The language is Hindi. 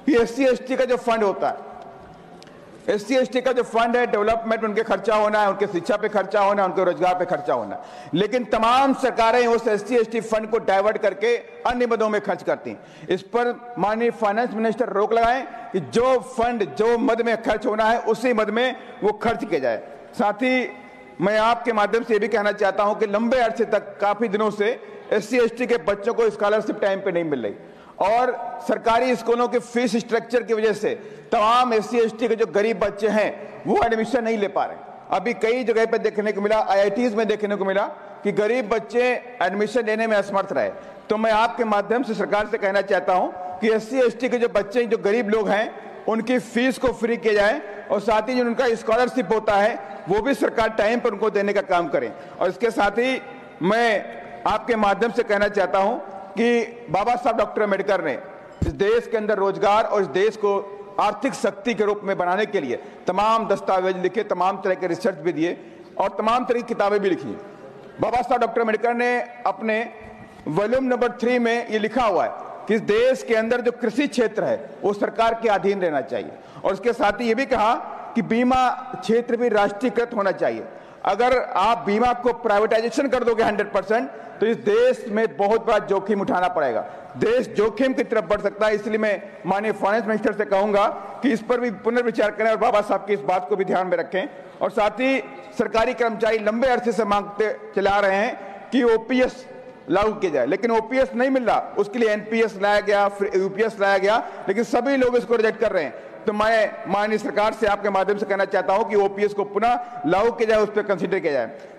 कि SC/ST का जो फंड होता है, SC/ST का जो फंड है, डेवलपमेंट में उनके खर्चा होना है, उनके शिक्षा पे खर्चा होना है, उनके रोजगार पे खर्चा होना है। लेकिन तमाम सरकारें उस SC/ST फंड को डाइवर्ट करके अन्य मदों में खर्च करती हैं। इस पर माननीय फाइनेंस मिनिस्टर रोक लगाएं कि जो फंड जो मद में खर्च होना है उसी मद में वो खर्च किया जाए। साथ ही मैं आपके माध्यम से ये भी कहना चाहता हूं कि लंबे अरसे तक, काफी दिनों से SC/ST के बच्चों को स्कॉलरशिप टाइम पे नहीं मिल रही और सरकारी स्कूलों के फीस स्ट्रक्चर की वजह से तमाम SC/ST के जो गरीब बच्चे हैं वो एडमिशन नहीं ले पा रहे। अभी कई जगह पे देखने को मिला, IITs में देखने को मिला कि गरीब बच्चे एडमिशन लेने में असमर्थ रहे। तो मैं आपके माध्यम से सरकार से कहना चाहता हूं कि SC/ST के जो बच्चे, जो गरीब लोग हैं, उनकी फीस को फ्री किया जाए और साथ ही जो उनका स्कॉलरशिप होता है वो भी सरकार टाइम पर उनको देने का काम करे। और इसके साथ ही मैं आपके माध्यम से कहना चाहता हूं कि बाबा साहब डॉक्टर अम्बेडकर ने इस देश के अंदर रोजगार और इस देश को आर्थिक शक्ति के रूप में बनाने के लिए तमाम दस्तावेज लिखे, तमाम तरह के रिसर्च भी दिए और तमाम तरह की किताबें भी लिखी। बाबा साहब डॉक्टर अम्बेडकर ने अपने वॉल्यूम नंबर 3 में ये लिखा हुआ है कि इस देश के अंदर जो कृषि क्षेत्र है वो सरकार के अधीन रहना चाहिए और उसके साथ ही ये भी कहा कि बीमा क्षेत्र भी राष्ट्रीयकृत होना चाहिए। अगर आप बीमा को प्राइवेटाइजेशन कर दोगे 100%, तो इस देश में बहुत बड़ा जोखिम उठाना पड़ेगा, देश जोखिम की तरफ बढ़ सकता है। इसलिए मैं माननीय फाइनेंस मिनिस्टर से कहूंगा कि इस पर भी पुनर्विचार करें और बाबा साहब की इस बात को भी ध्यान में रखें। और साथ ही सरकारी कर्मचारी लंबे अरसे से मांगते चला रहे हैं कि OPS लागू किया जाए, लेकिन OPS नहीं मिल रहा। उसके लिए NPS लाया गया, फिर UPS लाया गया, लेकिन सभी लोग इसको रिजेक्ट कर रहे हैं। तो मैं माननीय सरकार से आपके माध्यम से कहना चाहता हूं कि OPS को पुनः लागू किया जाए, उस पर कंसिडर किया जाए।